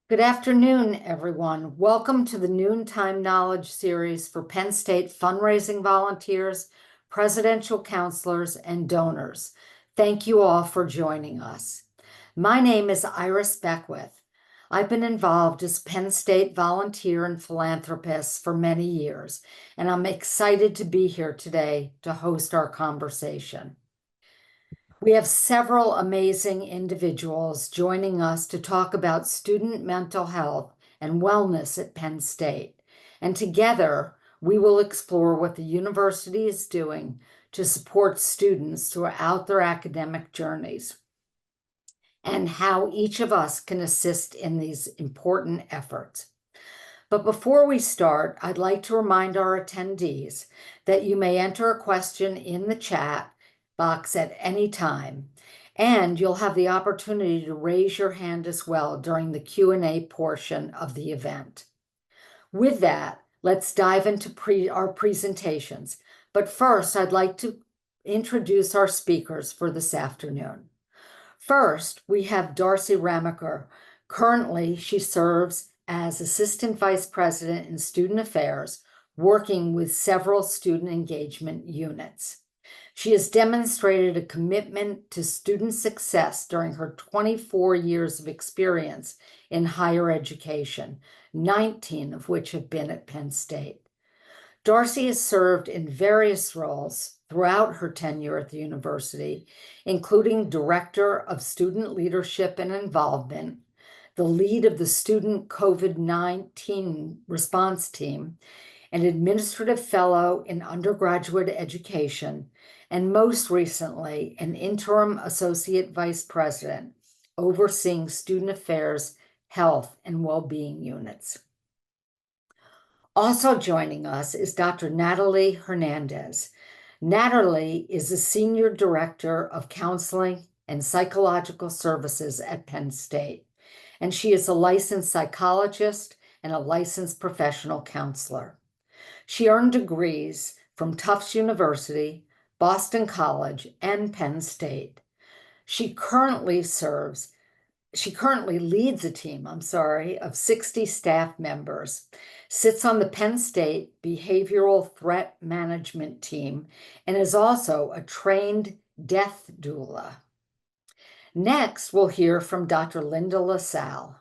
Good afternoon, everyone. Welcome to the Noontime Knowledge Series for Penn State fundraising volunteers, presidential counselors, and donors. Thank you all for joining us. My name is Iris Beckwith. I've been involved as Penn State volunteer and philanthropist for many years, and I'm excited to be here today to host our conversation. We have several amazing individuals joining us to talk about student mental health and wellness at Penn State. And together, we will explore what the university is doing to support students throughout their academic journeys and how each of us can assist in these important efforts. But before we start, I'd like to remind our attendees that you may enter a question in the chat box at any time, and you'll have the opportunity to raise your hand as well during the Q&A portion of the event. With that, let's dive into our presentations. But first, I'd like to introduce our speakers for this afternoon. First, we have Darcy Ramaker. Currently, she serves as Assistant Vice President in Student Affairs, working with several student engagement units. She has demonstrated a commitment to student success during her 24 years of experience in higher education, 19 of which have been at Penn State. Darcy has served in various roles throughout her tenure at the university, including Director of Student Leadership and Involvement, the lead of the Student COVID-19 Response Team, an Administrative Fellow in Undergraduate Education, and most recently, an Interim Associate Vice President overseeing Student Affairs, Health, and Wellbeing units. Also joining us is Dr. Natalie Hernandez. Natalie is the Senior Director of Counseling and Psychological Services at Penn State, and she is a licensed psychologist and a licensed professional counselor. She earned degrees from Tufts University, Boston College, and Penn State. She currently leads a team, of 60 staff members, sits on the Penn State Behavioral Threat Management Team, and is also a trained death doula. Next, we'll hear from Dr. Linda LaSalle.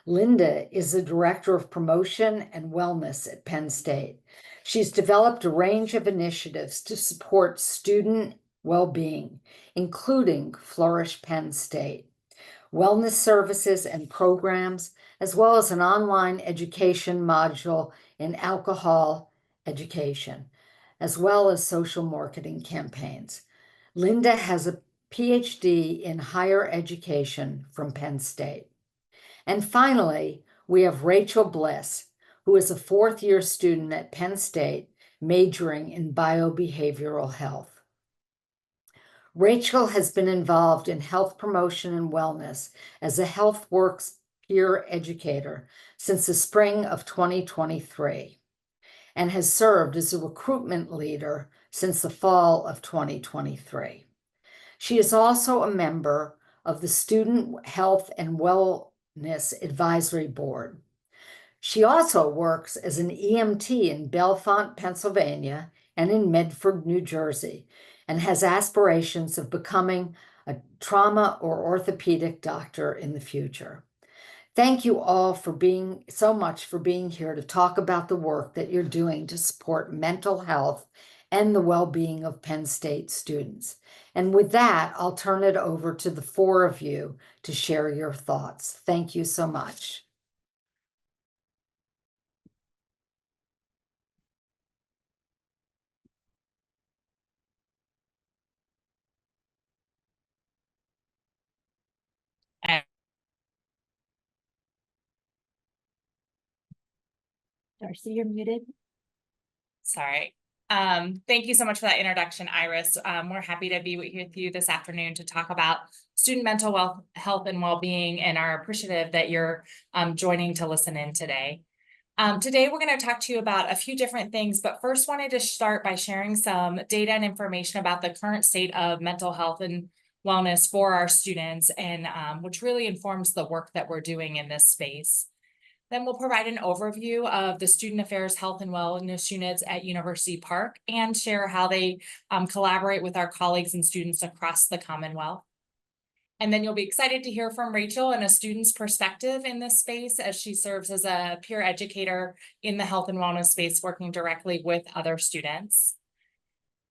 Linda is the Director of Promotion and Wellness at Penn State. She's developed a range of initiatives to support student well-being, including Flourish Penn State, wellness services and programs, as well as an online education module in alcohol education, as well as social marketing campaigns. Linda has a PhD in higher education from Penn State. And finally, we have Rachel Bliss, who is a fourth-year student at Penn State, majoring in biobehavioral health. Rachel has been involved in health promotion and wellness as a HealthWorks peer educator since the spring of 2023 and has served as a recruitment leader since the fall of 2023. She is also a member of the Student Health and Wellness Advisory Board. She also works as an EMT in Bellefonte, Pennsylvania, and in Medford, New Jersey, and has aspirations of becoming a trauma or orthopedic doctor in the future. Thank you all for being here to talk about the work that you're doing to support mental health and the well-being of Penn State students. And with that, I'll turn it over to the four of you to share your thoughts. Thank you so much. Darcy, you're muted. Sorry. Thank you so much for that introduction, Iris. We're happy to be with you this afternoon to talk about student mental health and well-being, and are appreciative that you're joining to listen in today. Today, we're going to talk to you about a few different things, but first wanted to start by sharing some data and information about the current state of mental health and wellness for our students, and which really informs the work that we're doing in this space. Then we'll provide an overview of the Student Affairs Health and Wellness units at University Park and share how they collaborate with our colleagues and students across the Commonwealth. And then you'll be excited to hear from Rachel and a student's perspective in this space as she serves as a peer educator in the health and wellness space, working directly with other students.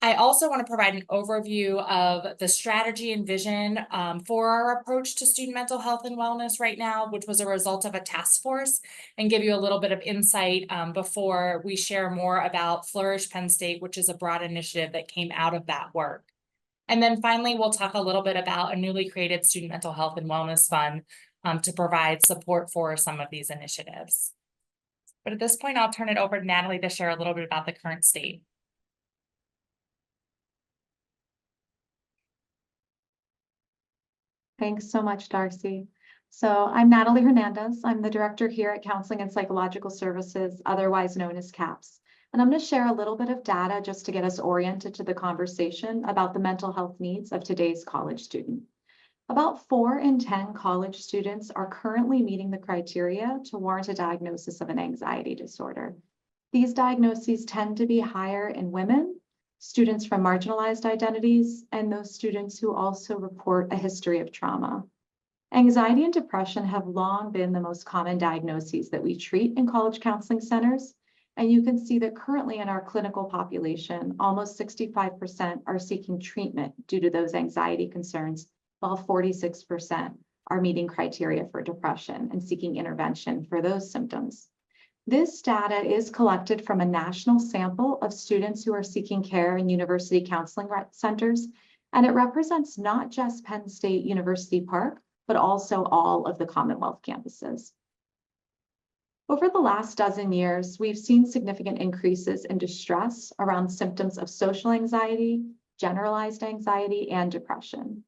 I also want to provide an overview of the strategy and vision for our approach to student mental health and wellness right now, which was a result of a task force, and give you a little bit of insight before we share more about Flourish Penn State, which is a broad initiative that came out of that work. And then finally, we'll talk a little bit about a newly created Student Mental Health and Wellness Fund to provide support for some of these initiatives. But at this point, I'll turn it over to Natalie to share a little bit about the current state. Thanks so much, Darcy. So I'm Natalie Hernandez. I'm the director here at Counseling and Psychological Services, otherwise known as CAPS. And I'm going to share a little bit of data just to get us oriented to the conversation about the mental health needs of today's college student. About 4 in 10 college students are currently meeting the criteria to warrant a diagnosis of an anxiety disorder. These diagnoses tend to be higher in women, students from marginalized identities, and those students who also report a history of trauma. Anxiety and depression have long been the most common diagnoses that we treat in college counseling centers. And you can see that currently in our clinical population, almost 65% are seeking treatment due to those anxiety concerns, while 46% are meeting criteria for depression and seeking intervention for those symptoms. This data is collected from a national sample of students who are seeking care in university counseling centers, and it represents not just Penn State University Park, but also all of the Commonwealth campuses. Over the last dozen years, we've seen significant increases in distress around symptoms of social anxiety, generalized anxiety, and depression.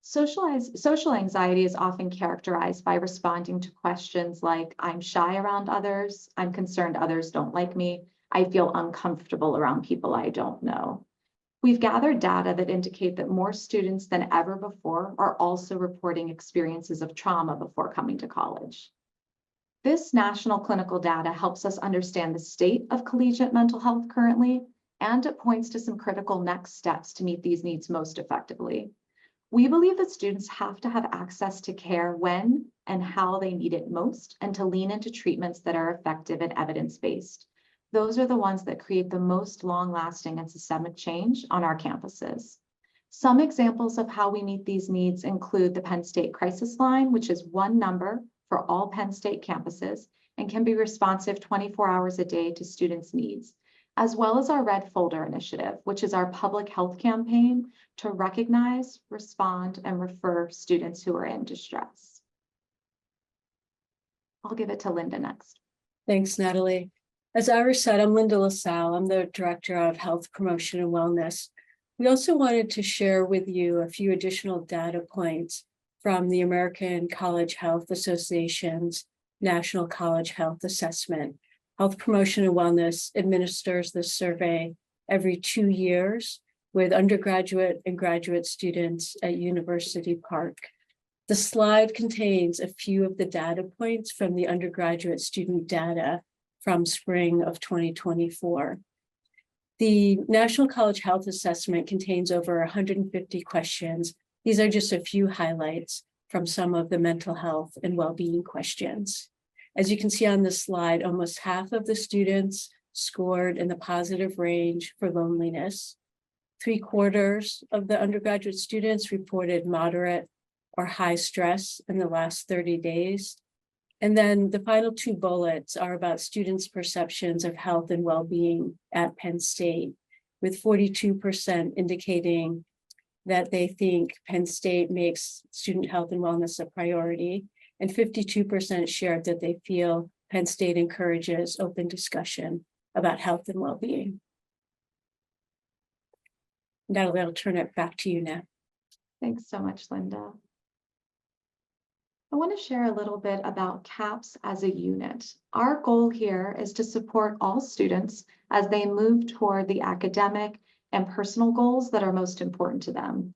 Social anxiety is often characterized by responding to questions like, I'm shy around others, I'm concerned others don't like me, I feel uncomfortable around people I don't know. We've gathered data that indicate that more students than ever before are also reporting experiences of trauma before coming to college. This national clinical data helps us understand the state of collegiate mental health currently, and it points to some critical next steps to meet these needs most effectively. We believe that students have to have access to care when and how they need it most, and to lean into treatments that are effective and evidence-based. Those are the ones that create the most long-lasting and systemic change on our campuses. Some examples of how we meet these needs include the Penn State Crisis Line, which is one number for all Penn State campuses and can be responsive 24 hours a day to students' needs, as well as our Red Folder Initiative, which is our public health campaign to recognize, respond, and refer students who are in distress. I'll give it to Linda next. Thanks, Natalie. As Iris said, I'm Linda LaSalle. I'm the Director of Health Promotion and Wellness. We also wanted to share with you a few additional data points from the American College Health Association's National College Health Assessment. Health Promotion and Wellness administers this survey every 2 years with undergraduate and graduate students at University Park. The slide contains a few of the data points from the undergraduate student data from spring of 2024. The National College Health Assessment contains over 150 questions. These are just a few highlights from some of the mental health and well-being questions. As you can see on this slide, almost half of the students scored in the positive range for loneliness. 3/4 of the undergraduate students reported moderate or high stress in the last 30 days. And then the final 2 bullets are about students' perceptions of health and well-being at Penn State, with 42% indicating that they think Penn State makes student health and wellness a priority, and 52% shared that they feel Penn State encourages open discussion about health and well-being. Natalie, I'll turn it back to you now. Thanks so much, Linda. I want to share a little bit about CAPS as a unit. Our goal here is to support all students as they move toward the academic and personal goals that are most important to them.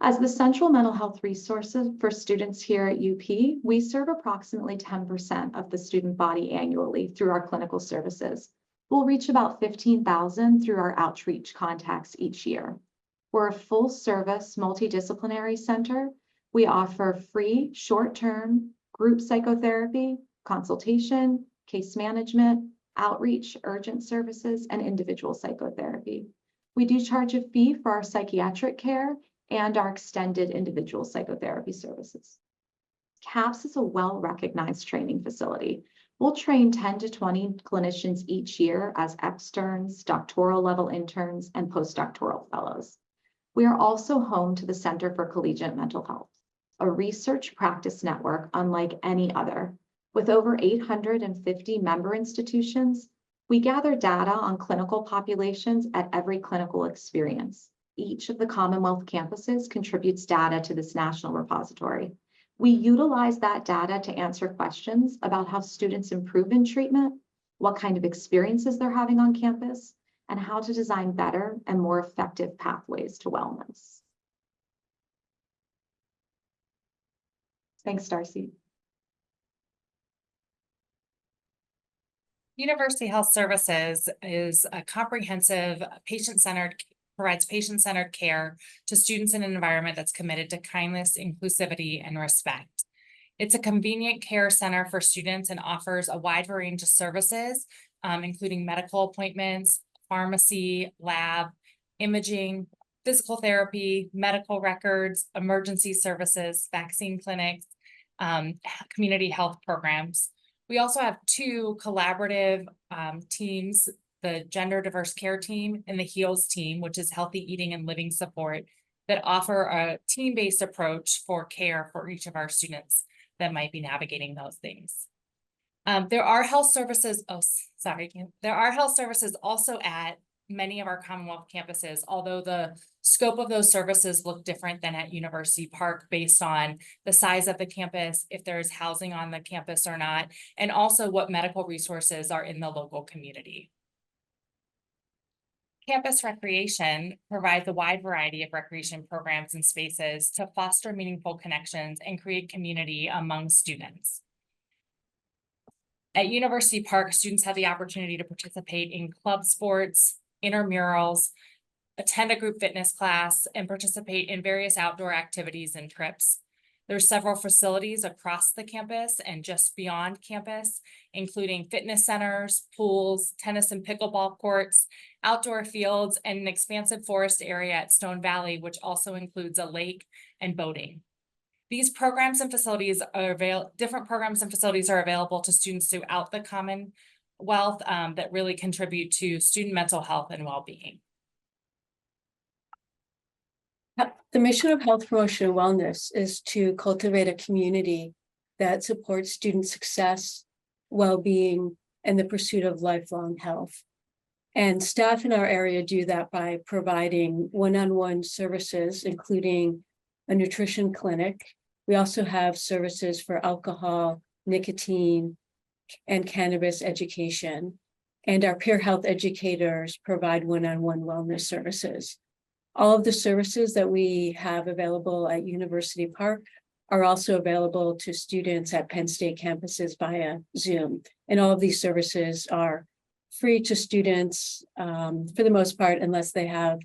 As the central mental health resources for students here at UP, we serve approximately 10% of the student body annually through our clinical services. We'll reach about 15,000 through our outreach contacts each year. We're a full-service multidisciplinary center. We offer free short-term group psychotherapy, consultation, case management, outreach, urgent services, and individual psychotherapy. We do charge a fee for our psychiatric care and our extended individual psychotherapy services. CAPS is a well-recognized training facility. We'll train 10 to 20 clinicians each year as externs, doctoral level interns, and postdoctoral fellows. We are also home to the Center for Collegiate Mental Health, a research practice network unlike any other. With over 850 member institutions, we gather data on clinical populations at every clinical experience. Each of the Commonwealth campuses contributes data to this national repository. We utilize that data to answer questions about how students improve in treatment, what kind of experiences they're having on campus, and how to design better and more effective pathways to wellness. Thanks, Darcy. University Health Services is a comprehensive, provides patient-centered care to students in an environment that's committed to kindness, inclusivity, and respect. It's a convenient care center for students and offers a wide range of services, including medical appointments, pharmacy, lab, imaging, physical therapy, medical records, emergency services, vaccine clinics, community health programs. We also have two collaborative teams, the Gender Diverse Care Team and the HEALS team, which is Healthy Eating and Living Support, that offer a team-based approach for care for each of our students that might be navigating those things. There are health services also at many of our Commonwealth campuses, although the scope of those services look different than at University Park based on the size of the campus, if there's housing on the campus or not, and also what medical resources are in the local community. Campus recreation provides a wide variety of recreation programs and spaces to foster meaningful connections and create community among students. At University Park, students have the opportunity to participate in club sports, intramurals, attend a group fitness class, and participate in various outdoor activities and trips. There's several facilities across the campus and just beyond campus, including fitness centers, pools, tennis and pickleball courts, outdoor fields, and an expansive forest area at Stone Valley, which also includes a lake and boating. These programs and facilities are different programs and facilities are available to students throughout the Commonwealth that really contribute to student mental health and well-being. The mission of Health Promotion and Wellness is to cultivate a community that supports student success, well-being, and the pursuit of lifelong health. And staff in our area do that by providing one-on-one services, including a nutrition clinic. We also have services for alcohol, nicotine, and cannabis education. And our peer health educators provide one-on-one wellness services. All of the services that we have available at University Park are also available to students at Penn State campuses via Zoom. And all of these services are free to students for the most part, unless they have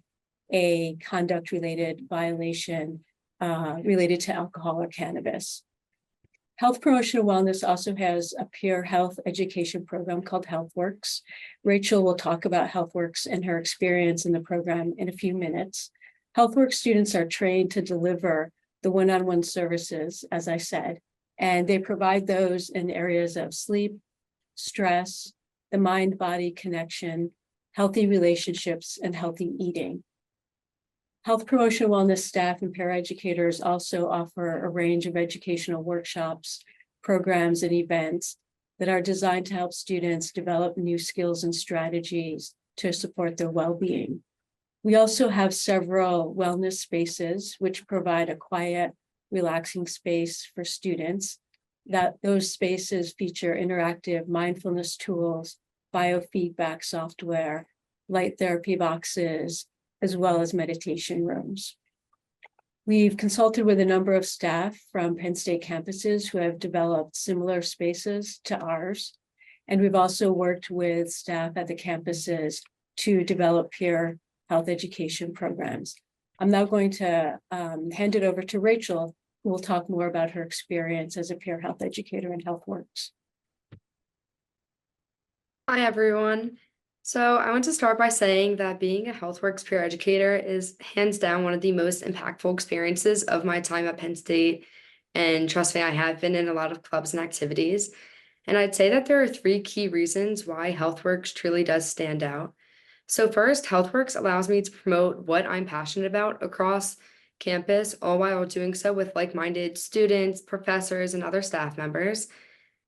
a conduct-related violation related to alcohol or cannabis. Health Promotion and Wellness also has a peer health education program called HealthWorks. Rachel will talk about HealthWorks and her experience in the program in a few minutes. HealthWorks students are trained to deliver the one-on-one services, as I said, and they provide those in areas of sleep, stress, the mind-body connection, healthy relationships, and healthy eating. Health Promotion and Wellness staff and paraeducators also offer a range of educational workshops, programs, and events that are designed to help students develop new skills and strategies to support their well-being. We also have several wellness spaces which provide a quiet, relaxing space for students. Those spaces feature interactive mindfulness tools, biofeedback software, light therapy boxes, as well as meditation rooms. We've consulted with a number of staff from Penn State campuses who have developed similar spaces to ours. And we've also worked with staff at the campuses to develop peer health education programs. I'm now going to hand it over to Rachel, who will talk more about her experience as a peer health educator in HealthWorks. Hi, everyone. So I want to start by saying that being a HealthWorks peer educator is hands down one of the most impactful experiences of my time at Penn State. And trust me, I have been in a lot of clubs and activities. And I'd say that there are 3 key reasons why HealthWorks truly does stand out. So first, HealthWorks allows me to promote what I'm passionate about across campus, all while doing so with like-minded students, professors, and other staff members.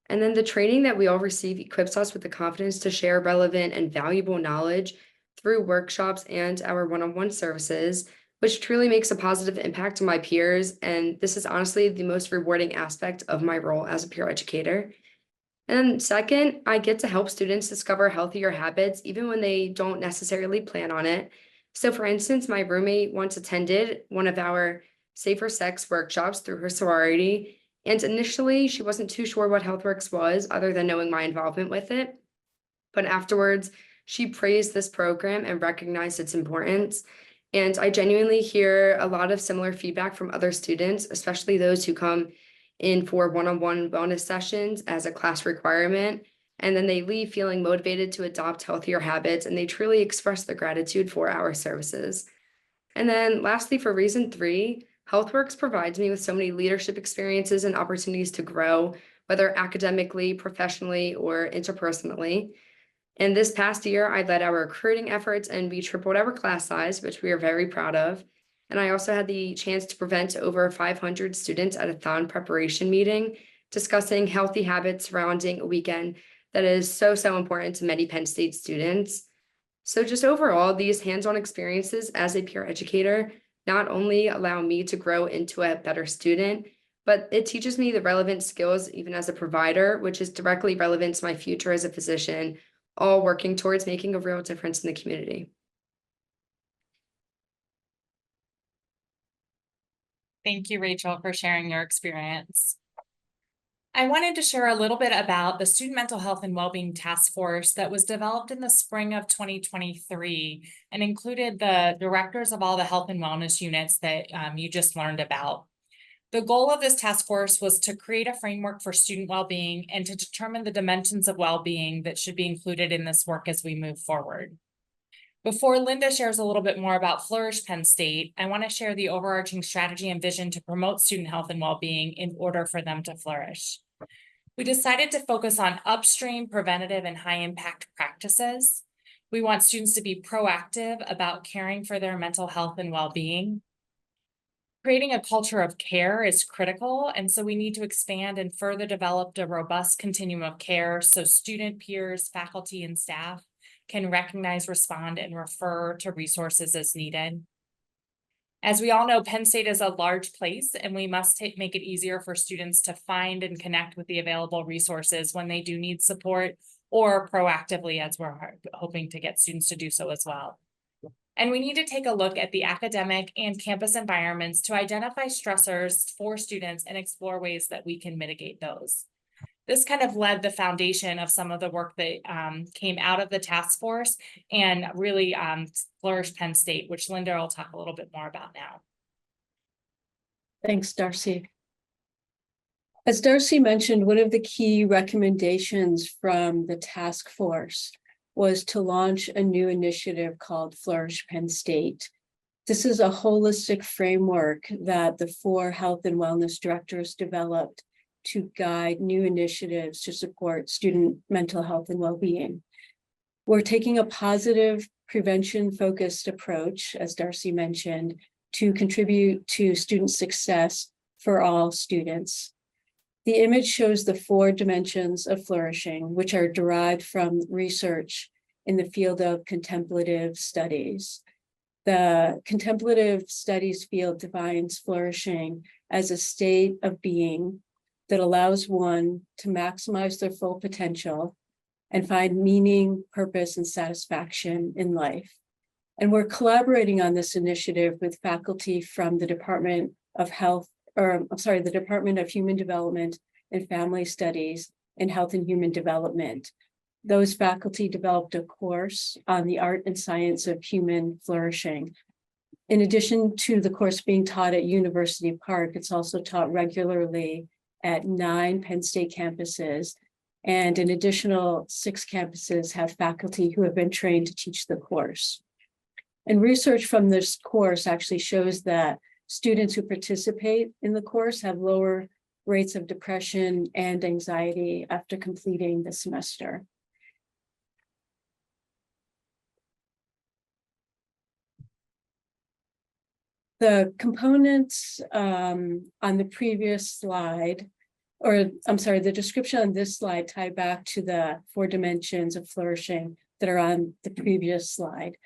And then the training that we all receive equips us with the confidence to share relevant and valuable knowledge through workshops and our one-on-one services, which truly makes a positive impact on my peers. And this is honestly the most rewarding aspect of my role as a peer educator. And then second, I get to help students discover healthier habits, even when they don't necessarily plan on it. So for instance, my roommate once attended one of our safer sex workshops through her sorority. And initially, she wasn't too sure what HealthWorks was, other than knowing my involvement with it. But afterwards, she praised this program and recognized its importance. And I genuinely hear a lot of similar feedback from other students, especially those who come in for one-on-one wellness sessions as a class requirement. And then they leave feeling motivated to adopt healthier habits, and they truly express their gratitude for our services. And then lastly, for reason 3, HealthWorks provides me with so many leadership experiences and opportunities to grow, whether academically, professionally, or interpersonally. And this past year, I led our recruiting efforts and we tripled our class size, which we are very proud of. And I also had the chance to present to over 500 students at a thon preparation meeting, discussing healthy habits surrounding a weekend that is so important to many Penn State students. So just overall, these hands-on experiences as a peer educator not only allow me to grow into a better student, but it teaches me the relevant skills even as a provider, which is directly relevant to my future as a physician, all working towards making a real difference in the community. Thank you, Rachel, for sharing your experience. I wanted to share a little bit about the Student Mental Health and Wellbeing Task Force that was developed in the spring of 2023 and included the directors of all the health and wellness units that you just learned about. The goal of this task force was to create a framework for student well-being and to determine the dimensions of well-being that should be included in this work as we move forward. Before Linda shares a little bit more about Flourish Penn State, I want to share the overarching strategy and vision to promote student health and well-being in order for them to flourish. We decided to focus on upstream, preventative, and high-impact practices. We want students to be proactive about caring for their mental health and well-being. Creating a culture of care is critical, and so we need to expand and further develop a robust continuum of care so student, peers, faculty, and staff can recognize, respond, and refer to resources as needed. As we all know, Penn State is a large place, and we must make it easier for students to find and connect with the available resources when they do need support, or proactively, as we're hoping to get students to do so as well. And we need to take a look at the academic and campus environments to identify stressors for students and explore ways that we can mitigate those. This kind of led the foundation of some of the work that came out of the task force and really Flourish Penn State, which Linda will talk a little bit more about now. Thanks, Darcy. As Darcy mentioned, one of the key recommendations from the task force was to launch a new initiative called Flourish Penn State. This is a holistic framework that the 4 health and wellness directors developed to guide new initiatives to support student mental health and well-being. We're taking a positive, prevention-focused approach, as Darcy mentioned, to contribute to student success for all students. The image shows the 4 dimensions of flourishing, which are derived from research in the field of contemplative studies. The contemplative studies field defines flourishing as a state of being that allows one to maximize their full potential and find meaning, purpose, and satisfaction in life. And we're collaborating on this initiative with faculty from the Department of Health, or I'm sorry, the Department of Human Development and Family Studies and Health and Human Development. Those faculty developed a course on the art and science of human flourishing. In addition to the course being taught at University Park, it's also taught regularly at 9 Penn State campuses, and an additional 6 campuses have faculty who have been trained to teach the course. And research from this course actually shows that students who participate in the course have lower rates of depression and anxiety after completing the semester. The components on the previous slide, or I'm sorry, the description on this slide tie back to the 4 dimensions of flourishing that are on the previous slide.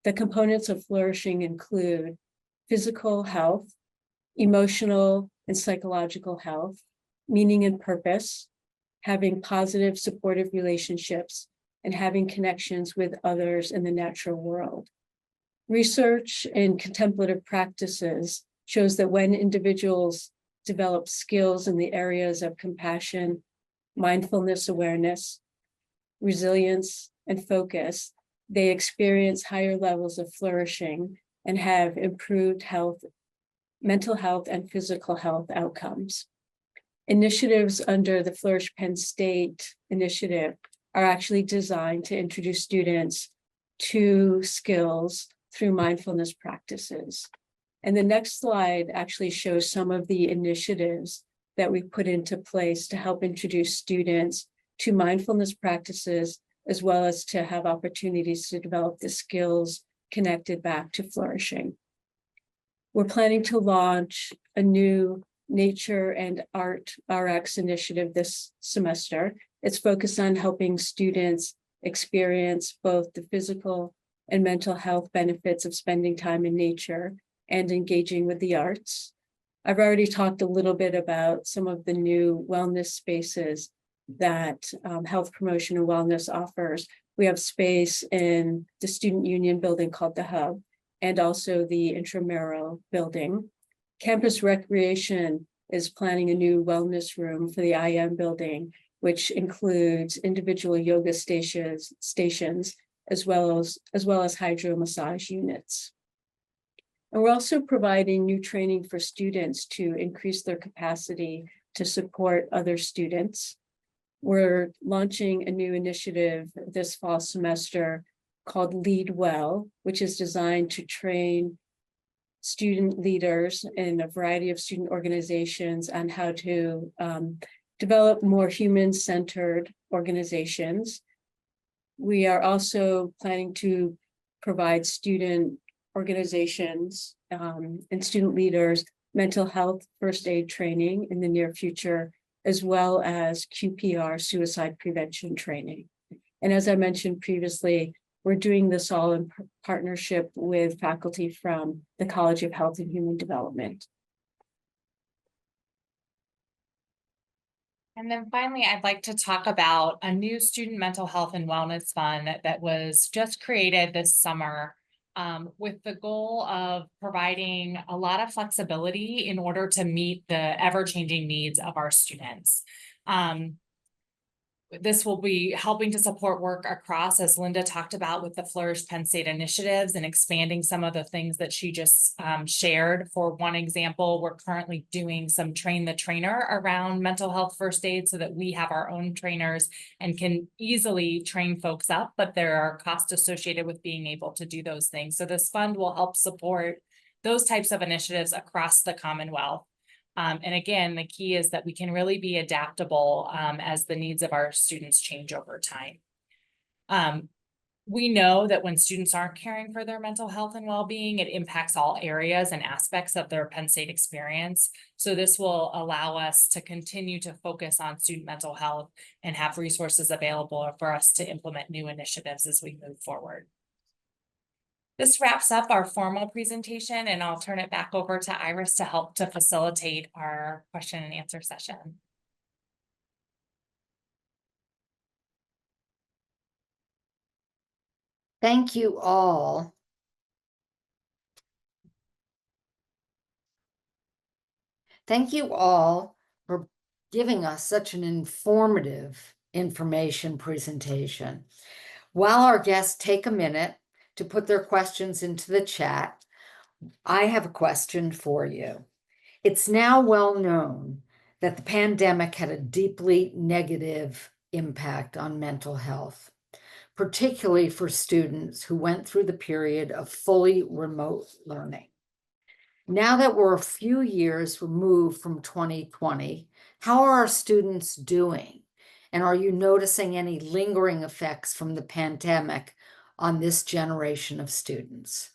The components of flourishing include physical health, emotional and psychological health, meaning and purpose, having positive supportive relationships, and having connections with others in the natural world. Research in contemplative practices shows that when individuals develop skills in the areas of compassion, mindfulness awareness, resilience, and focus, they experience higher levels of flourishing and have improved health, mental health, and physical health outcomes. Initiatives under the Flourish Penn State initiative are actually designed to introduce students to skills through mindfulness practices. And the next slide actually shows some of the initiatives that we put into place to help introduce students to mindfulness practices, as well as to have opportunities to develop the skills connected back to flourishing. We're planning to launch a new Nature and Art RX initiative this semester. It's focused on helping students experience both the physical and mental health benefits of spending time in nature and engaging with the arts. I've already talked a little bit about some of the new wellness spaces that Health Promotion and Wellness offers. We have space in the Student Union building called the Hub, and also the Intramural building. Campus Recreation is planning a new wellness room for the IM building, which includes individual yoga stations, as well as hydro massage units. And we're also providing new training for students to increase their capacity to support other students. We're launching a new initiative this fall semester called Lead Well, which is designed to train student leaders in a variety of student organizations on how to develop more human-centered organizations. We are also planning to provide student organizations and student leaders mental health first aid training in the near future, as well as QPR suicide prevention training. And as I mentioned previously, we're doing this all in partnership with faculty from the College of Health and Human Development. And then finally, I'd like to talk about a new student mental health and wellness fund that was just created this summer with the goal of providing a lot of flexibility in order to meet the ever-changing needs of our students. This will be helping to support work across, as Linda talked about, with the Flourish Penn State initiatives and expanding some of the things that she just shared. For one example, we're currently doing some train the trainer around mental health first aid so that we have our own trainers and can easily train folks up, but there are costs associated with being able to do those things. So this fund will help support those types of initiatives across the Commonwealth. And again, the key is that we can really be adaptable as the needs of our students change over time. We know that when students aren't caring for their mental health and well-being, it impacts all areas and aspects of their Penn State experience. So this will allow us to continue to focus on student mental health and have resources available for us to implement new initiatives as we move forward. This wraps up our formal presentation, and I'll turn it back over to Iris to help to facilitate our question and answer session. Thank you all. Thank you all for giving us such an informative information presentation. While our guests take a minute to put their questions into the chat, I have a question for you. It's now well known that the pandemic had a deeply negative impact on mental health, particularly for students who went through the period of fully remote learning. Now that we're a few years removed from 2020, how are our students doing? And are you noticing any lingering effects from the pandemic on this generation of students?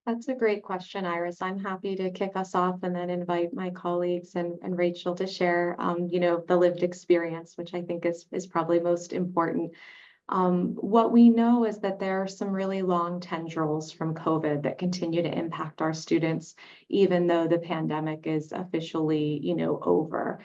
That's a great question, Iris. I'm happy to kick us off and then invite my colleagues and Rachel to share, the lived experience, which I think is probably most important. What we know is that there are some really long tendrils from COVID that continue to impact our students, even though the pandemic is officially, over.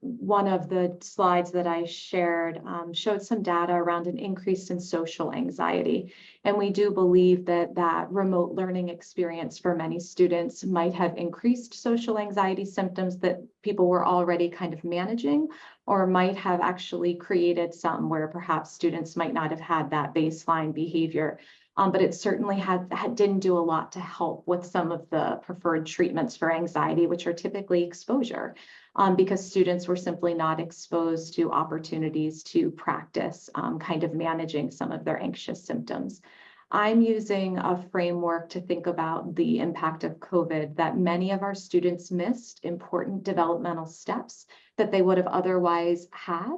One of the slides that I shared showed some data around an increase in social anxiety. And we do believe that that remote learning experience for many students might have increased social anxiety symptoms that people were already kind of managing, or might have actually created some where perhaps students might not have had that baseline behavior. But it certainly didn't do a lot to help with some of the preferred treatments for anxiety, which are typically exposure, because students were simply not exposed to opportunities to practice kind of managing some of their anxious symptoms. I'm using a framework to think about the impact of COVID, that many of our students missed important developmental steps that they would have otherwise had.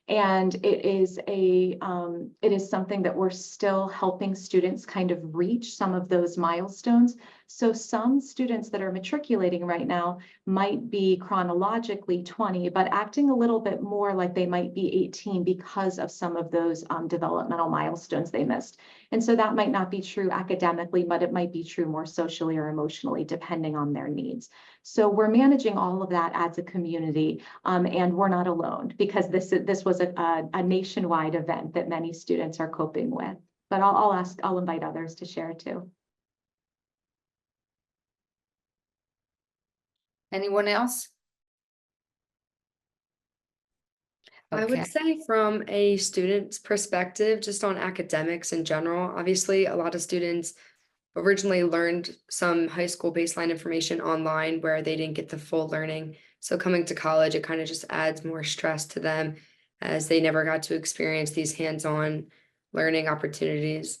And it is something that we're still helping students kind of reach some of those milestones. So some students that are matriculating right now might be chronologically 20, but acting a little bit more like they might be 18 because of some of those developmental milestones they missed. And so that might not be true academically, but it might be true more socially or emotionally, depending on their needs. So we're managing all of that as a community, and we're not alone, because this was a nationwide event that many students are coping with. But I'll invite others to share too. Anyone else? I Okay. would say from a student's perspective, just on academics in general, obviously a lot of students originally learned some high school baseline information online where they didn't get the full learning. So coming to college, it kind of just adds more stress to them as they never got to experience these hands-on learning opportunities.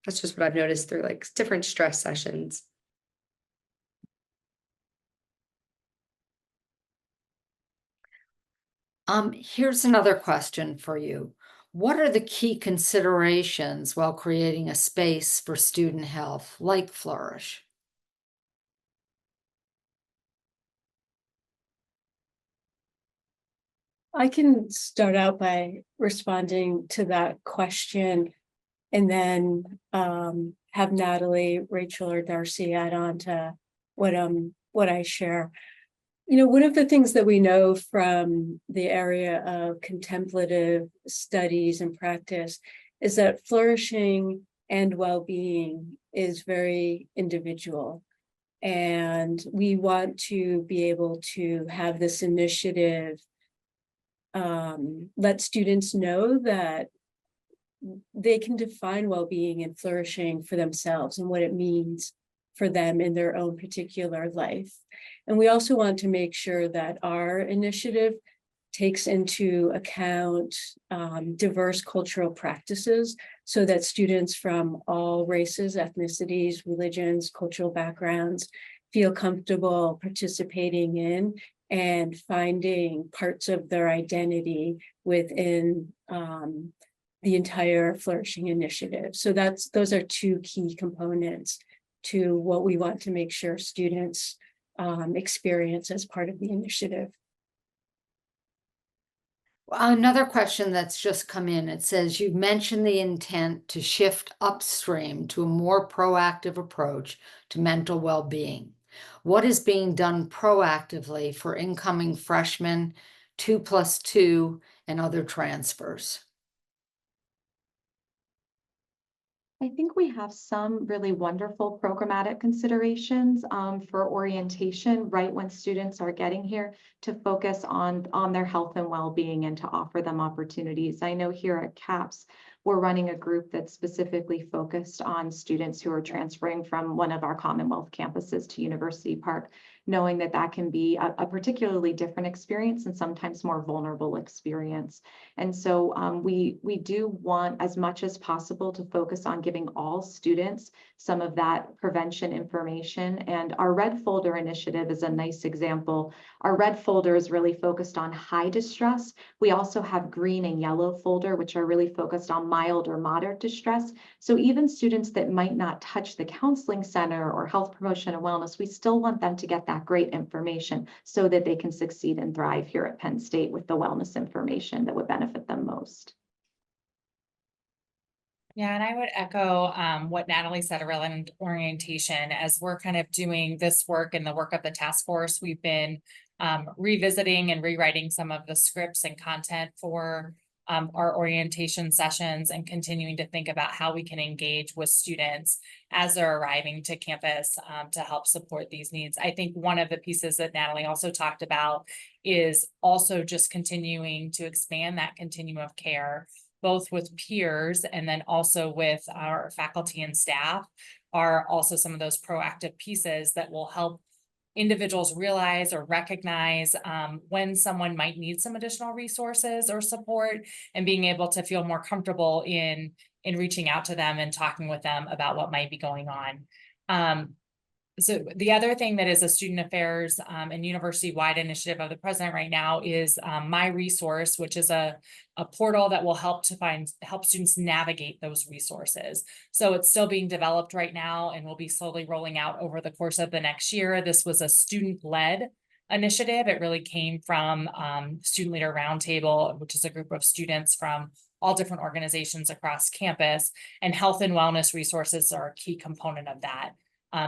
That's just what I've noticed through like different stress sessions. Here's another question for you. What are the key considerations while creating a space for student health like Flourish? I can start out by responding to that question and then have Natalie, Rachel, or Darcy add on to what I share. One of the things that we know from the area of contemplative studies and practice is that flourishing and well-being is very individual. And we want to be able to have this initiative let students know that they can define well-being and flourishing for themselves and what it means for them in their own particular life. And we also want to make sure that our initiative takes into account diverse cultural practices so that students from all races, ethnicities, religions, cultural backgrounds feel comfortable participating in and finding parts of their identity within the entire Flourishing initiative. So those are two key components to what we want to make sure students experience as part of the initiative. Another question that's just come in, it says, you've mentioned the intent to shift upstream to a more proactive approach to mental well-being. What is being done proactively for incoming freshmen, 2+2, and other transfers? I think we have some really wonderful programmatic considerations for orientation right when students are getting here to focus on their health and well-being and to offer them opportunities. I know here at CAPS, we're running a group that's specifically focused on students who are transferring from one of our Commonwealth campuses to University Park, knowing that that can be a particularly different experience and sometimes more vulnerable experience. And so we do want as much as possible to focus on giving all students some of that prevention information. And our Red Folder initiative is a nice example. Our Red Folder is really focused on high distress. We also have Green and Yellow Folder, which are really focused on mild or moderate distress. So even students that might not touch the counseling center or health promotion and wellness, we still want them to get that great information so that they can succeed and thrive here at Penn State with the wellness information that would benefit them most. Yeah, and I would echo what Natalie said around orientation. As we're kind of doing this work and the work of the task force, we've been revisiting and rewriting some of the scripts and content for our orientation sessions and continuing to think about how we can engage with students as they're arriving to campus to help support these needs. I think one of the pieces that Natalie also talked about is also just continuing to expand that continuum of care, both with peers and then also with our faculty and staff, are also some of those proactive pieces that will help individuals realize or recognize when someone might need some additional resources or support, and being able to feel more comfortable in reaching out to them and talking with them about what might be going on. So the other thing that is a student affairs and university-wide initiative of the president right now is My Resource, which is a portal that will help students navigate those resources. So it's still being developed right now and will be slowly rolling out over the course of the next year. This was a student-led initiative. It really came from Student Leader Roundtable, which is a group of students from all different organizations across campus, and health and wellness resources are a key component of that.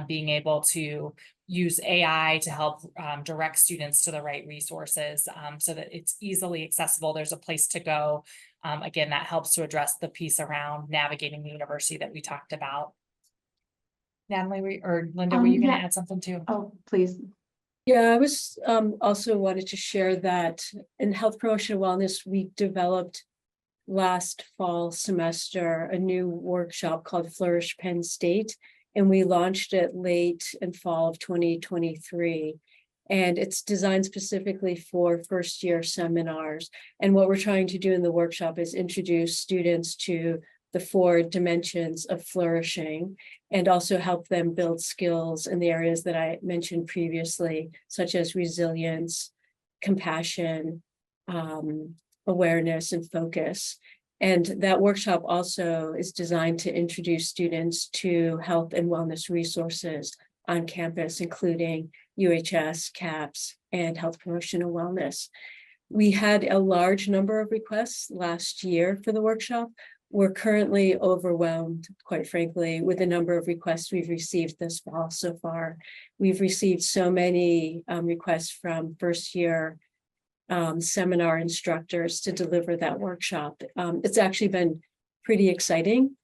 Being able to use AI to help direct students to the right resources so that it's easily accessible. There's a place to go. Again, that helps to address the piece around navigating the university that we talked about. Natalie or Linda, were you going to add something too? Oh, please. Yeah, I was also wanted to share that in health promotion and wellness, we developed last fall semester a new workshop called Flourish Penn State. And we launched it late in fall of 2023. And it's designed specifically for first year seminars. And what we're trying to do in the workshop is introduce students to the 4 dimensions of flourishing and also help them build skills in the areas that I mentioned previously, such as resilience, compassion, awareness, and focus. And that workshop also is designed to introduce students to health and wellness resources on campus, including UHS, CAPS, and health promotion and wellness. We had a large number of requests last year for the workshop. We're currently overwhelmed, quite frankly, with the number of requests we've received this fall so far. We've received so many requests from first year seminar instructors to deliver that workshop. It's actually been pretty exciting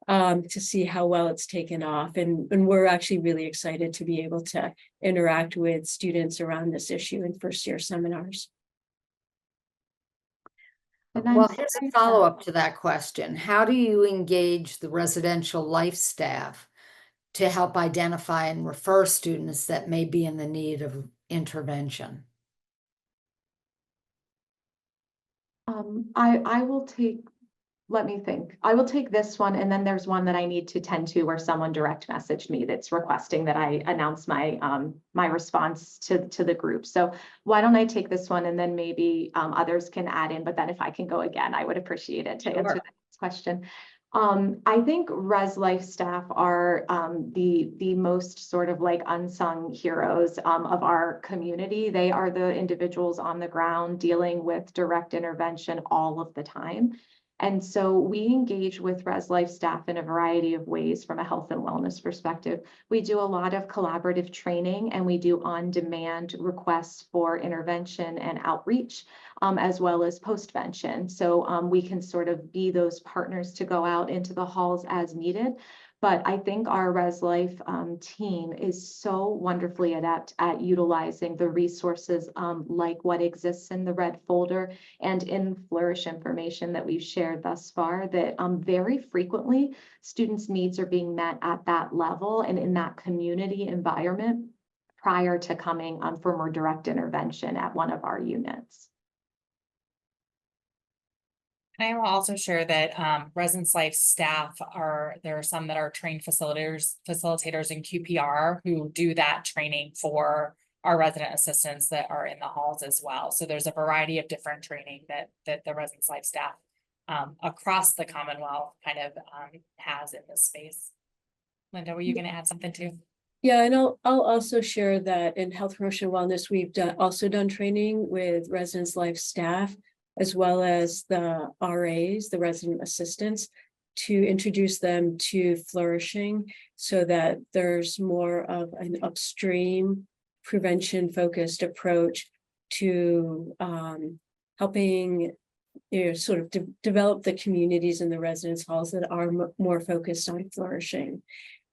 to see how well it's taken off. And we're actually really excited to be able to interact with students around this issue in first year seminars. Well, here's a follow-up to that question. How do you engage the residential life staff to help identify and refer students that may be in the need of intervention? I will take, let me think. I will take this one, and then there's one that I need to tend to where someone direct messaged me that's requesting that I announce my my response to the group. So why don't I take this one, and then maybe others can add in, but then if I can go again, I would appreciate it to answer the next question. I think res life staff are the most sort of like unsung heroes of our community. They are the individuals on the ground dealing with direct intervention all of the time. And so we engage with Res Life staff in a variety of ways from a health and wellness perspective. We do a lot of collaborative training, and we do on-demand requests for intervention and outreach, as well as postvention. So we can sort of be those partners to go out into the halls as needed. But I think our Res Life team is so wonderfully adept at utilizing the resources like what exists in the red folder and in Flourish information that we've shared thus far, that very frequently students' needs are being met at that level and in that community environment prior to coming for more direct intervention at one of our units. I will also share that Residence Life staff there are some that are trained facilitators in QPR who do that training for our resident assistants that are in the halls as well. So there's a variety of different training that the Residence Life staff across the Commonwealth kind of has in this space. Linda, were you going to add something too? Yeah, and I'll also share that in health promotion and wellness, we've also done training with Residence Life staff, as well as the RAs, the resident assistants, to introduce them to Flourishing so that there's more of an upstream prevention focused approach to helping sort of develop the communities in the residence halls that are more focused on Flourishing.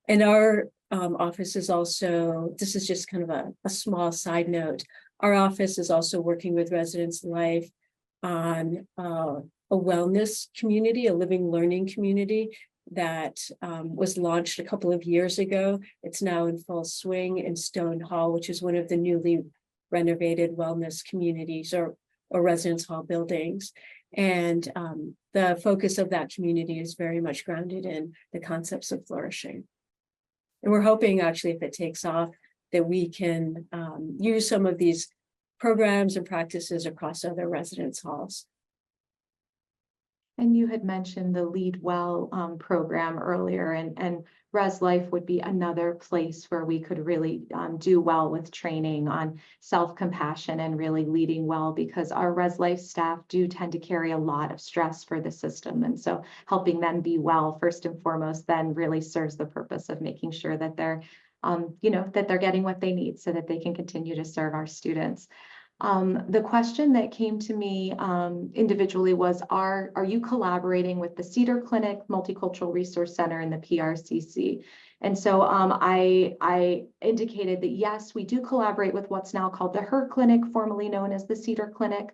And our office is also, this is just kind of a small side note, our office is also working with Residence Life on a wellness community, a living learning community that was launched a couple of years ago. It's now in full swing in Stone Hall, which is one of the newly renovated wellness communities or residence hall buildings. And the focus of that community is very much grounded in the concepts of flourishing. And we're hoping, actually, if it takes off, that we can use some of these programs and practices across other residence halls. And you had mentioned the Lead Well program earlier, and Res Life would be another place where we could really do well with training on self-compassion and really leading well, because our Res Life staff do tend to carry a lot of stress for the system. And so helping them be well, first and foremost, then really serves the purpose of making sure that they're, that they're getting what they need so that they can continue to serve our students. The question that came to me individually was, are you collaborating with the Cedar Clinic, Multicultural Resource Center, and the PRCC? And so I indicated that yes, we do collaborate with what's now called the HER Clinic, formerly known as the Cedar Clinic,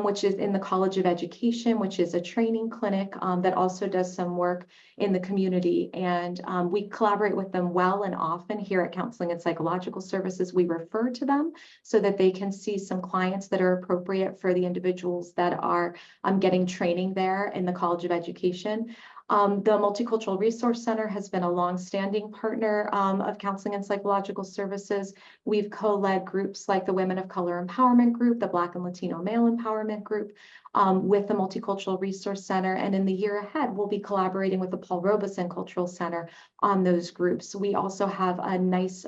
which is in the College of Education, which is a training clinic that also does some work in the community. And we collaborate with them well and often here at Counseling and Psychological Services. We refer to them so that they can see some clients that are appropriate for the individuals that are getting training there in the College of Education. The Multicultural Resource Center has been a long-standing partner of Counseling and Psychological Services. We've co-led groups like the Women of Color Empowerment Group, the Black and Latino Male Empowerment Group, with the Multicultural Resource Center. And in the year ahead, we'll be collaborating with the Paul Robeson Cultural Center on those groups. We also have a nice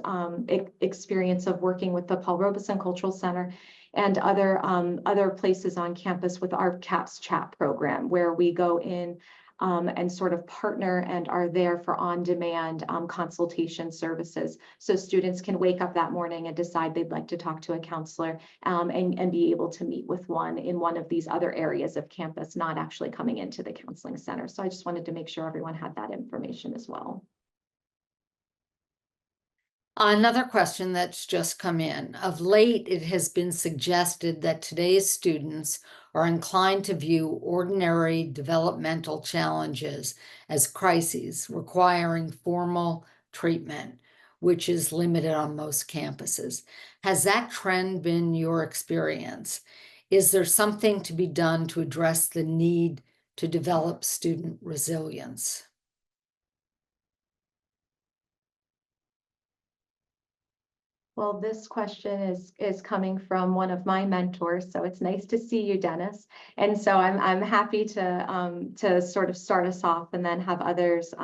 experience of working with the Paul Robeson Cultural Center and other places on campus with our CAPS Chat program, where we go in and sort of partner and are there for on-demand consultation services. So students can wake up that morning and decide they'd like to talk to a counselor and be able to meet with one in one of these other areas of campus, not actually coming into the counseling center. So I just wanted to make sure everyone had that information as well. Another question that's just come in. Of late, it has been suggested that today's students are inclined to view ordinary developmental challenges as crises requiring formal treatment, which is limited on most campuses. Has that trend been your experience? Is there something to be done to address the need to develop student resilience? Well, this question is coming from one of my mentors, so it's nice to see you, Dennis. And so I'm happy to sort of start us off and then have others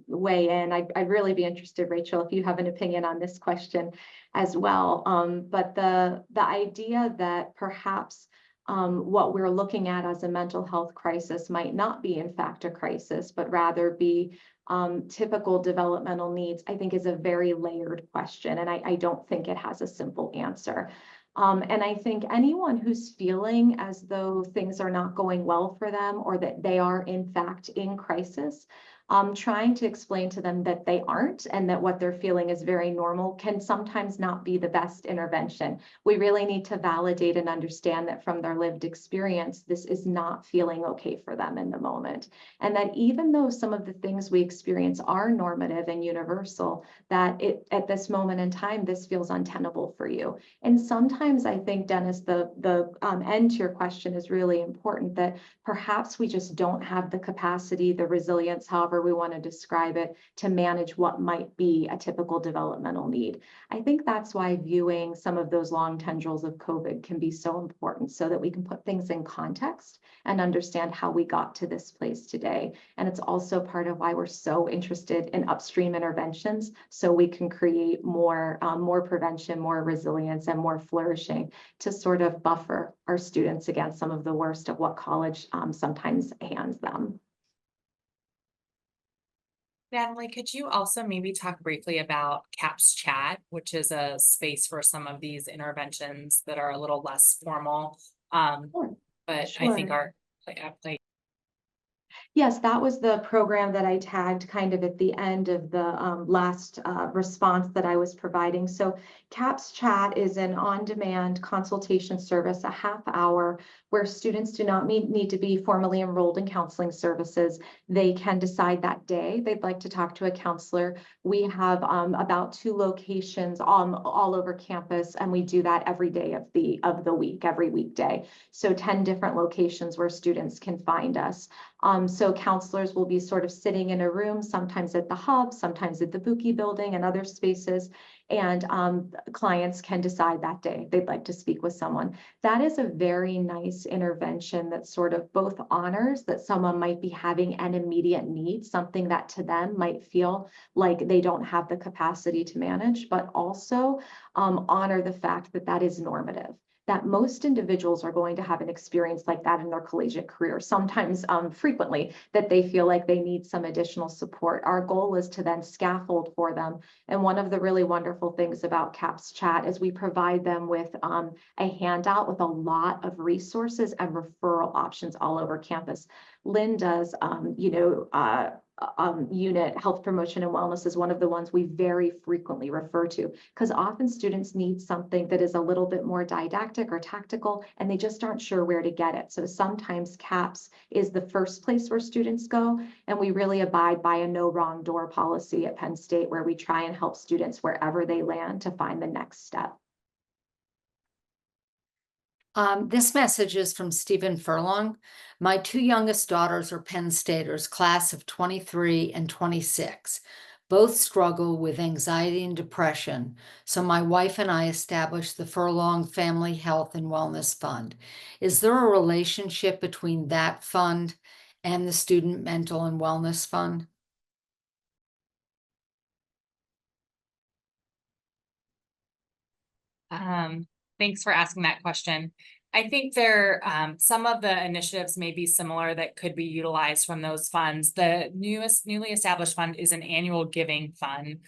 weigh in. I'd really be interested, Rachel, if you have an opinion on this question as well. But the idea that perhaps what we're looking at as a mental health crisis might not be in fact a crisis, but rather be typical developmental needs, I think is a very layered question. And I don't think it has a simple answer. And I think anyone who's feeling as though things are not going well for them or that they are in fact in crisis, trying to explain to them that they aren't and that what they're feeling is very normal can sometimes not be the best intervention. We really need to validate and understand that from their lived experience, this is not feeling okay for them in the moment. And that even though some of the things we experience are normative and universal, that at this moment in time, this feels untenable for you. And sometimes I think, Dennis, the end to your question is really important, that perhaps we just don't have the capacity, the resilience, however we want to describe it, to manage what might be a typical developmental need. I think that's why viewing some of those long tendrils of COVID can be so important, so that we can put things in context and understand how we got to this place today. And it's also part of why we're so interested in upstream interventions, so we can create more prevention, more resilience, and more flourishing to sort of buffer our students against some of the worst of what college sometimes hands them. Natalie, could you also maybe talk briefly about CAPS Chat, which is a space for some of these interventions that are a little less formal, Sure. but I think Sure. are play. Yes, that was the program that I tagged kind of at the end of the last response that I was providing. So CAPS Chat is an on-demand consultation service, a half hour, where students do not need to be formally enrolled in counseling services. They can decide that day they'd like to talk to a counselor. We have about 2 locations all over campus, and we do that every day of the week, every weekday. So 10 different locations where students can find us. So counselors will be sort of sitting in a room, sometimes at the hub, sometimes at the Buki building and other spaces, and clients can decide that day they'd like to speak with someone. That is a very nice intervention that sort of both honors that someone might be having an immediate need, something that to them might feel like they don't have the capacity to manage, but also honor the fact that that is normative, that most individuals are going to have an experience like that in their collegiate career, sometimes frequently, that they feel like they need some additional support. Our goal is to then scaffold for them. And one of the really wonderful things about CAPS Chat is we provide them with a handout with a lot of resources and referral options all over campus. Linda's, unit, health promotion and wellness, is one of the ones we very frequently refer to, because often students need something that is a little bit more didactic or tactical, and they just aren't sure where to get it. So sometimes CAPS is the first place where students go, and we really abide by a no wrong door policy at Penn State, where we try and help students wherever they land to find the next step. This message is from Stephen Furlong. My 2 youngest daughters are Penn Staters, class of 23 and 26. Both struggle with anxiety and depression, so my wife and I established the Furlong Family Health and Wellness Fund. Is there a relationship between that fund and the Student Mental and Wellness Fund? Thanks for asking that question. I think there, some of the initiatives may be similar that could be utilized from those funds. The newly established fund is an annual giving fund.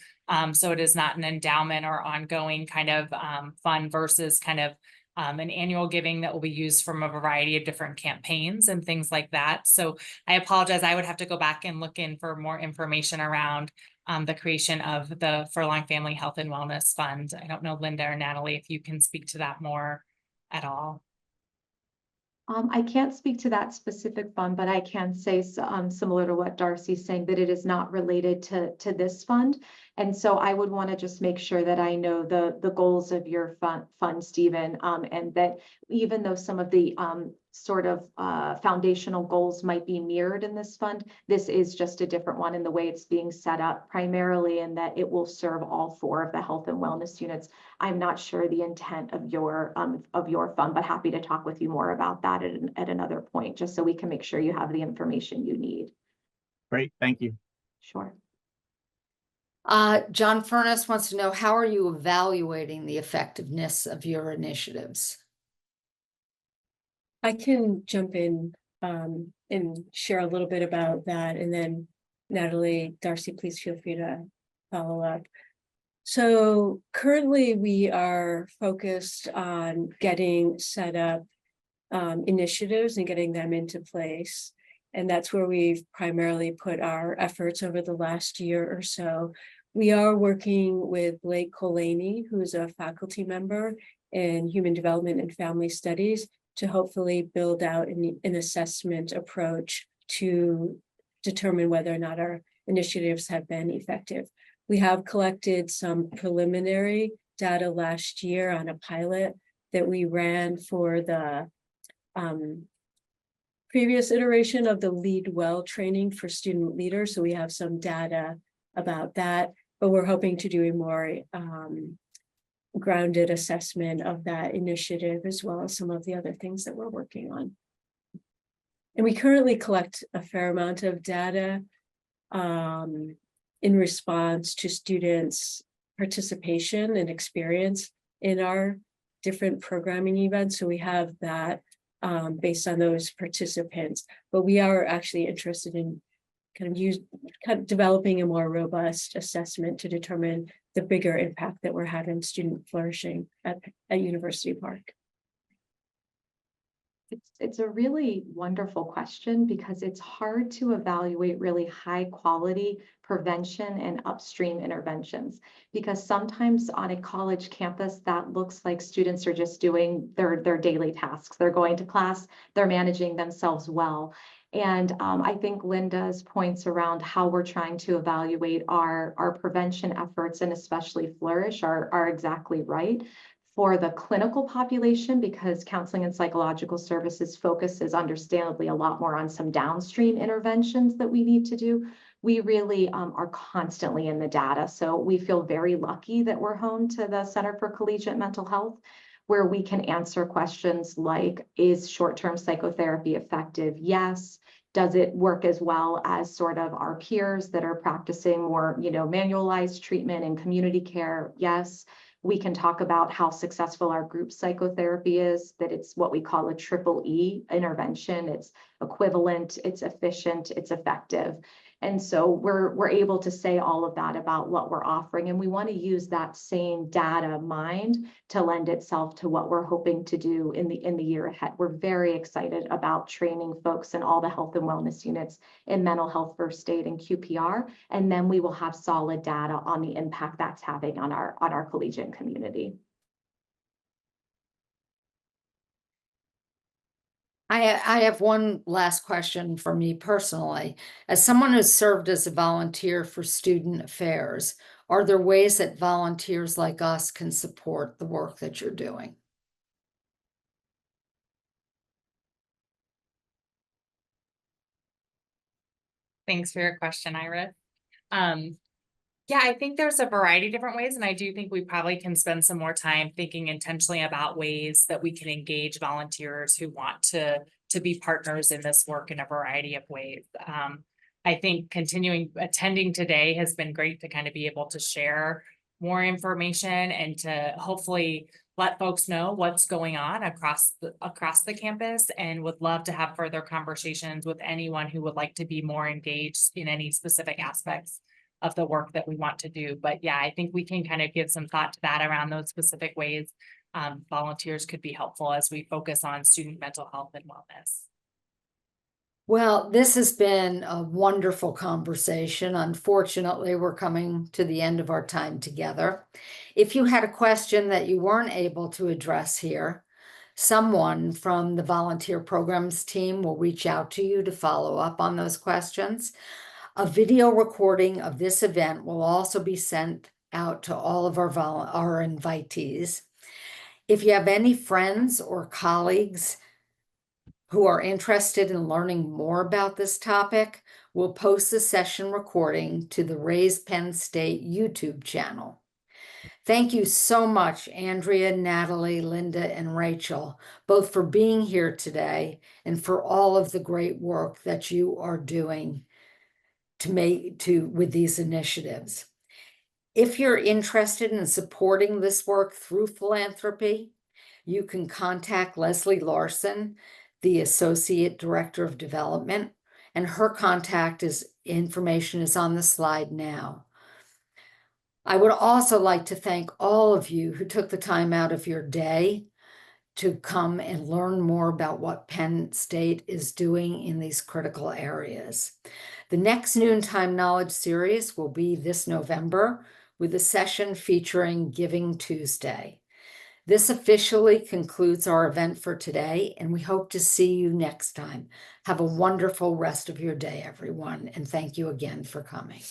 So it is not an endowment or ongoing kind of fund versus kind of an annual giving that will be used from a variety of different campaigns and things like that. So I apologize, I would have to go back and look in for more information around the creation of the Furlong Family Health and Wellness Fund. I don't know, Linda or Natalie, if you can speak to that more at all. I can't speak to that specific fund, but I can say similar to what Darcy's saying, that it is not related to this fund. And so I would want to just make sure that I know the goals of your fund, Stephen, and that even though some of the sort of foundational goals might be mirrored in this fund, this is just a different one in the way it's being set up, primarily in that it will serve all 4 of the health and wellness units. I'm not sure the intent of your fund, but happy to talk with you more about that at another point, just so we can make sure you have the information you need. Great, thank you. Sure. John Furness wants to know, how are you evaluating the effectiveness of your initiatives? I can jump in and share a little bit about that, and then Natalie, Darcy, please feel free to follow up. So currently we are focused on getting set up initiatives and getting them into place. And that's where we've primarily put our efforts over the last year or so. We are working with Blake Colaney, who's a faculty member in Human Development and Family Studies, to hopefully build out an assessment approach to determine whether or not our initiatives have been effective. We have collected some preliminary data last year on a pilot that we ran for the previous iteration of the Lead Well training for student leaders. So we have some data about that, but we're hoping to do a more grounded assessment of that initiative, as well as some of the other things that we're working on. And we currently collect a fair amount of data in response to students' participation and experience in our different programming events. So we have that based on those participants, but we are actually interested in kind of developing a more robust assessment to determine the bigger impact that we're having student flourishing at University Park. It's a really wonderful question because it's hard to evaluate really high quality prevention and upstream interventions, because sometimes on a college campus that looks like students are just doing their daily tasks. They're going to class, they're managing themselves well. And I think Linda's points around how we're trying to evaluate our prevention efforts, and especially Flourish, are exactly right. For the clinical population, because counseling and psychological services focuses understandably a lot more on some downstream interventions that we need to do, we really are constantly in the data. So we feel very lucky that we're home to the Center for Collegiate Mental Health, where we can answer questions like, is short-term psychotherapy effective? Yes. Does it work as well as sort of our peers that are practicing more, manualized treatment and community care? Yes. We can talk about how successful our group psychotherapy is, that it's what we call a triple E intervention. It's equivalent, it's efficient, it's effective. And so we're able to say all of that about what we're offering. And we want to use that same data mind to lend itself to what we're hoping to do in the year ahead. We're very excited about training folks in all the health and wellness units in mental health first aid and QPR. And then we will have solid data on the impact that's having on our collegiate community. I have one last question for me personally. As someone who's served as a volunteer for student affairs, are there ways that volunteers like us can support the work that you're doing? Thanks for your question, Iris. Yeah, I think there's a variety of different ways, and I do think we probably can spend some more time thinking intentionally about ways that we can engage volunteers who want to be partners in this work in a variety of ways. I think attending today has been great to kind of be able to share more information and to hopefully let folks know what's going on across the campus, and would love to have further conversations with anyone who would like to be more engaged in any specific aspects of the work that we want to do. But yeah, I think we can kind of give some thought to that around those specific ways volunteers could be helpful as we focus on student mental health and wellness. Well, this has been a wonderful conversation. Unfortunately, we're coming to the end of our time together. If you had a question that you weren't able to address here, someone from the volunteer programs team will reach out to you to follow up on those questions. A video recording of this event will also be sent out to all of our invitees. If you have any friends or colleagues who are interested in learning more about this topic, we'll post the session recording to the Raise Penn State YouTube channel. Thank you so much, Andrea, Natalie, Linda, and Rachel, both for being here today and for all of the great work that you are doing with these initiatives. If you're interested in supporting this work through philanthropy, you can contact Leslie Larson, the Associate Director of Development, and her contact information is on the slide now. I would also like to thank all of you who took the time out of your day to come and learn more about what Penn State is doing in these critical areas. The next Noontime Knowledge series will be this November with a session featuring Giving Tuesday. This officially concludes our event for today, and we hope to see you next time. Have a wonderful rest of your day, everyone, and thank you again for coming.